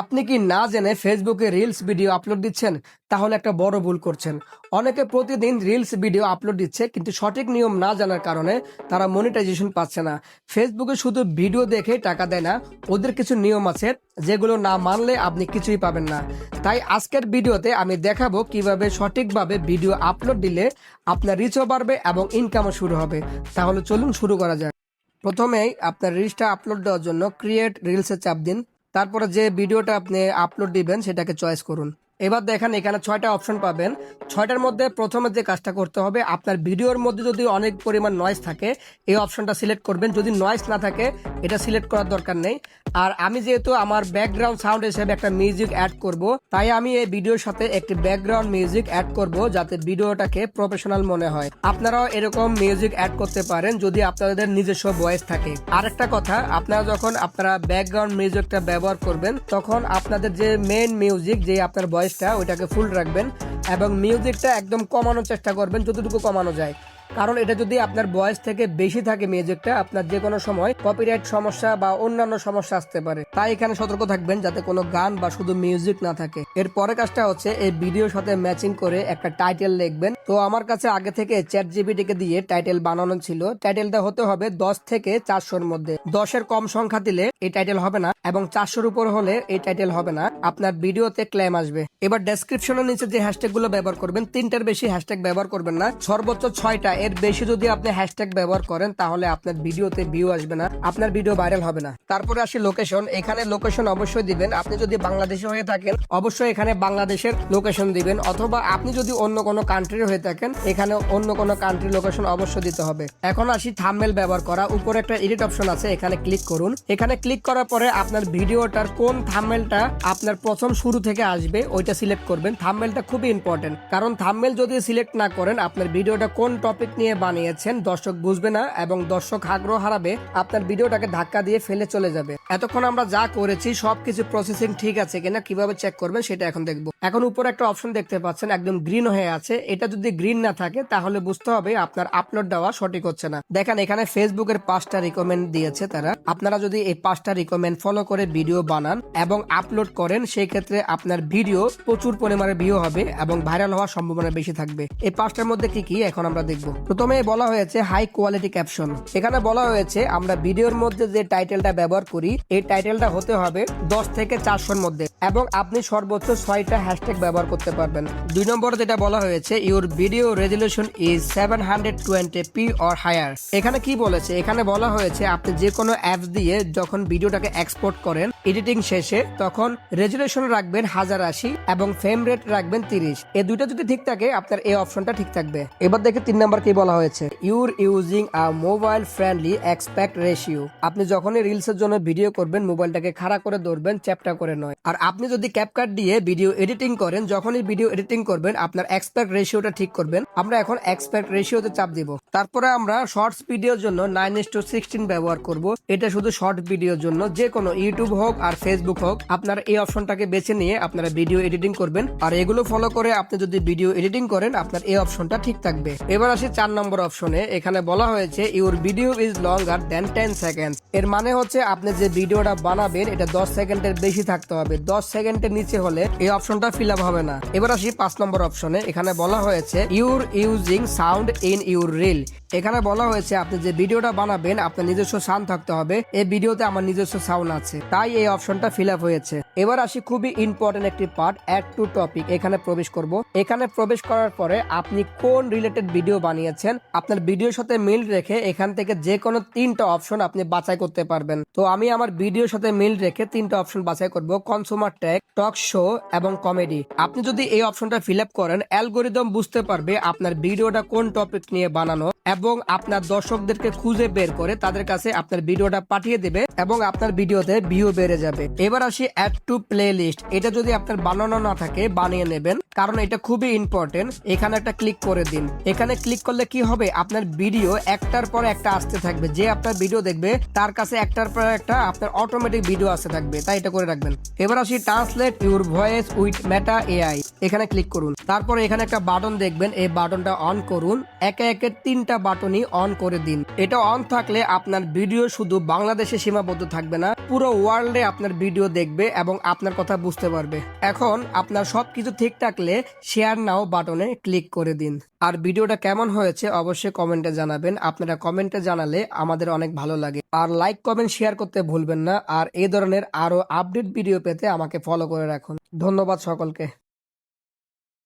আপনি কি না জেনে ফেসবুকে রিলস ভিডিও আপলোড দিচ্ছেন? তাহলে একটা বড় ভুল করছেন। অনেকে প্রতিদিন রিলস ভিডিও আপলোড দিচ্ছে, কিন্তু সঠিক নিয়ম না জানার কারণে তারা মনিটাইজেশন পাচ্ছে না। ফেসবুকে শুধু ভিডিও দেখে টাকা দেয় না, ওদের কিছু নিয়ম আছে যেগুলো না মানলে আপনি কিছুই পাবেন না। তাই আজকের ভিডিওতে আমি দেখাবো কিভাবে সঠিকভাবে ভিডিও আপলোড দিলে আপনার রিচও বাড়বে এবং ইনকামও শুরু হবে। তাহলে চলুন শুরু করা যাক। প্রথমেই আপনার রিলসটা আপলোড দেওয়ার জন্য ক্রিয়েট রিলসে চাপ দিন। তারপরে যে ভিডিওটা আপনি আপলোড দিবেন সেটাকে চয়েস করুন। এবার দেখেন এখানে 6টা অপশন পাবেন। 6টার মধ্যে প্রথমে যে কাজটা করতে হবে, আপনার ভিডিওর মধ্যে যদি অনেক পরিমাণ নয়েজ থাকে এই অপশনটা সিলেক্ট করবেন। যদি নয়েজ না থাকে এটা সিলেক্ট করার দরকার নেই। আর আমি যেহেতু আমার ব্যাকগ্রাউন্ড সাউন্ড হিসেবে একটা মিউজিক অ্যাড করব, তাই আমি এই ভিডিওর সাথে একটি ব্যাকগ্রাউন্ড মিউজিক অ্যাড করব যাতে ভিডিওটাকে প্রফেশনাল মনে হয়। আপনারাও এরকম মিউজিক অ্যাড করতে পারেন যদি আপনাদের নিজস্ব ভয়েস থাকে। আরেকটা কথা, আপনারা যখন আপনারা ব্যাকগ্রাউন্ড মিউজিকটা ব্যবহার করবেন তখন আপনাদের যে মেইন মিউজিক, যে আপনার ভয়েসটা, ওইটাকে ফুল রাখবেন এবং মিউজিকটা একদম কমানোর চেষ্টা করবেন যতটুকু কমানো যায়। কারণ এটা যদি আপনার ভয়েস থেকে বেশি থাকে মিউজিকটা, আপনার যে কোনো সময় কপিরাইট সমস্যা বা অন্যান্য সমস্যা আসতে পারে। তাই এখানে সতর্ক থাকবেন যাতে কোনো গান বা শুধু মিউজিক না থাকে। এর পরে কাজটা হচ্ছে এই ভিডিওর সাথে ম্যাচিং করে একটা টাইটেল লিখবেন। তো আমার কাছে আগে থেকে ChatGPT কে দিয়ে টাইটেল বানানো ছিল। টাইটেলটা হতে হবে 10 থেকে 400-র মধ্যে। 10-এর কম সংখ্যা দিলে এই টাইটেল হবে না এবং 400-র উপর হলে এই টাইটেল হবে না, আপনার ভিডিওতে ক্লেম আসবে। এবার ডেসক্রিপশনের নিচে যে হ্যাশট্যাগ গুলো ব্যবহার করবেন, 3টার বেশি হ্যাশট্যাগ ব্যবহার করবেন না, সর্বোচ্চ 6টা। এর বেশি যদি আপনি হ্যাশট্যাগ ব্যবহার করেন তাহলে আপনার ভিডিওতে ভিউ আসবে না, আপনার ভিডিও ভাইরাল হবে না। তারপরে আসি লোকেশন। এখানে লোকেশন অবশ্যই দিবেন। আপনি যদি বাংলাদেশে হয়ে থাকেন অবশ্যই এখানে বাংলাদেশের লোকেশন দিবেন, অথবা আপনি যদি অন্য কোনো কান্ট্রির হয়ে থাকেন এখানে অন্য কোনো কান্ট্রির লোকেশন অবশ্যই দিতে হবে। এখন আসি থাম্বনেল ব্যবহার করা। উপরে একটা এডিট অপশন আছে, এখানে ক্লিক করুন। এখানে ক্লিক করার পরে আপনার ভিডিওটার কোন থাম্বনেলটা আপনার প্রথম শুরু থেকে আসবে ওইটা সিলেক্ট করবেন। থাম্বনেলটা খুবই ইম্পর্টেন্ট, কারণ থাম্বনেল যদি সিলেক্ট না করেন আপনার ভিডিওটা কোন টপিক নিয়ে বানিয়েছেন দর্শক বুঝবে না এবং দর্শক আগ্রহ হারাবে, আপনার ভিডিওটাকে ধাক্কা দিয়ে ফেলে চলে যাবে। এতক্ষণ আমরা যা করেছি সবকিছু প্রসেসিং ঠিক আছে কিনা কিভাবে চেক করবেন সেটা এখন দেখবো। এখন উপরে একটা অপশন দেখতে পাচ্ছেন একদম গ্রিন হয়ে আছে। এটা যদি গ্রিন না থাকে তাহলে বুঝতে হবে আপনার আপলোড দেওয়া সঠিক হচ্ছে না। দেখেন এখানে ফেসবুকের 5টা রিকমেন্ড দিয়েছে তারা। আপনারা যদি এই 5টা রিকমেন্ড ফলো করে ভিডিও বানান এবং আপলোড করেন সেই ক্ষেত্রে আপনার ভিডিও প্রচুর পরিমাণে ভিউ হবে এবং ভাইরাল হওয়ার সম্ভাবনা বেশি থাকবে। এই 5টার মধ্যে কি কি এখন আমরা দেখবো। প্রথমে বলা হয়েছে হাই কোয়ালিটি ক্যাপশন। এখানে বলা হয়েছে আমরা ভিডিওর মধ্যে যে টাইটেলটা ব্যবহার করি এই টাইটেলটা হতে হবে 10 থেকে 400-র মধ্যে এবং আপনি সর্বোচ্চ 6টা হ্যাশট্যাগ ব্যবহার করতে পারবেন। 2 নম্বরে যেটা বলা হয়েছে your video resolution is 720p or higher. এখানে কি বলেছে, এখানে বলা হয়েছে আপনি যে কোনো অ্যাপস দিয়ে যখন ভিডিওটাকে এক্সপোর্ট করেন এডিটিং শেষে তখন রেজলিউশন রাখবেন 1080 এবং ফ্রেম রেট রাখবেন 30। এই দুইটা যদি ঠিক থাকে আপনার এই অপশনটা ঠিক থাকবে। এবার দেখে 3 নম্বর কি বলা হয়েছে, your using a mobile friendly expect ratio. আপনি যখনই রিলসের জন্য ভিডিও করবেন মোবাইলটাকে খাড়া করে ধরবেন, চ্যাপটা করে নয়। আর আপনি যদি ক্যাপকাট দিয়ে ভিডিও এডিটিং করেন, যখনই ভিডিও এডিটিং করবেন আপনার এক্সপেক্ট রেশিওটা ঠিক করবেন। আমরা এখন এক্সপেক্ট রেশিওতে চাপ দিব। তারপরে আমরা শর্টস ভিডিওর জন্য 9:16 ব্যবহার করব। এটা শুধু শর্ট ভিডিওর জন্য, যে কোনো ইউটিউব হোক আর ফেসবুক হোক আপনার এই অপশনটাকে বেছে নিয়ে আপনারা ভিডিও এডিটিং করবেন। আর এগুলো ফলো করে আপনি যদি ভিডিও এডিটিং করেন আপনার এই অপশনটা ঠিক থাকবে। এবার আসি 4 নম্বর অপশনে। এখানে বলা হয়েছে your video is longer than 10 seconds. এর মানে হচ্ছে আপনি যে ভিডিওটা বানাবেন এটা 10 সেকেন্ডের বেশি থাকতে হবে। 10 সেকেন্ডের নিচে হলে এই অপশনটা ফিল আপ হবে না। এবার আসি 5 নম্বর অপশনে। এখানে বলা হয়েছে your using sound in your reel. এখানে বলা হয়েছে আপনি যে ভিডিওটা বানাবেন আপনার নিজস্ব সাউন্ড থাকতে হবে। এই ভিডিওতে আমার নিজস্ব সাউন্ড আছে, তাই এই অপশনটা ফিল আপ হয়েছে। এবার আসি খুবই ইম্পর্টেন্ট একটি পার্ট, অ্যাড টু টপিক। এখানে প্রবেশ করব। এখানে প্রবেশ করার পরে আপনি কোন রিলেটেড ভিডিও বানিয়েছেন আপনার ভিডিওর সাথে মিল রেখে এখান থেকে যে কোনো 3টা অপশন আপনি বাছাই করতে পারবেন। তো আমি আমার ভিডিওর সাথে মিল রেখে 3টা অপশন বাছাই করব, কনসুমার ট্যাগ, টক শো এবং কমেডি। আপনি যদি এই অপশনটা ফিল আপ করেন অ্যালগোরিদম বুঝতে পারবে আপনার ভিডিওটা কোন টপিক নিয়ে বানানো এবং আপনার দর্শকদেরকে খুঁজে বের করে তাদের কাছে আপনার ভিডিওটা পাঠিয়ে দেবে এবং আপনার ভিডিওতে ভিউ বেড়ে যাবে। এবার আসি অ্যাড টু প্লে লিস্ট। এটা যদি আপনার বানানো না থাকে বানিয়ে নেবেন, কারণ এটা খুবই ইম্পর্টেন্ট। এখানে একটা ক্লিক করে দিন। এখানে ক্লিক করলে কি হবে, আপনার ভিডিও একটার পর একটা আসতে থাকবে। যে আপনার ভিডিও দেখবে তার কাছে একটার পর একটা আপনার অটোমেটিক ভিডিও আসতে থাকবে, তাই এটা করে রাখবেন। এবার আসি translate your voice with Meta AI. এখানে ক্লিক করুন। তারপরে এখানে একটা বাটন দেখবেন, এই বাটনটা অন করুন। একে একে 3টা বাটনই অন করে দিন। এটা অন থাকলে আপনার ভিডিও শুধু বাংলাদেশে সীমাবদ্ধ থাকবে না, পুরো ওয়ার্ল্ডে এআই আপনার ভিডিও দেখবে এবং আপনার কথা বুঝতে পারবে। এখন আপনার সবকিছু ঠিক থাকলে শেয়ার নাও বাটনে ক্লিক করে দিন। আর ভিডিওটা কেমন হয়েছে অবশ্যই কমেন্টে জানাবেন। আপনারা কমেন্টে জানালে আমাদের অনেক ভালো লাগে। আর লাইক কমেন্ট শেয়ার করতে ভুলবেন না। আর এই ধরনের আরো আপডেট ভিডিও পেতে আমাকে ফলো করে রাখুন। ধন্যবাদ সকলকে।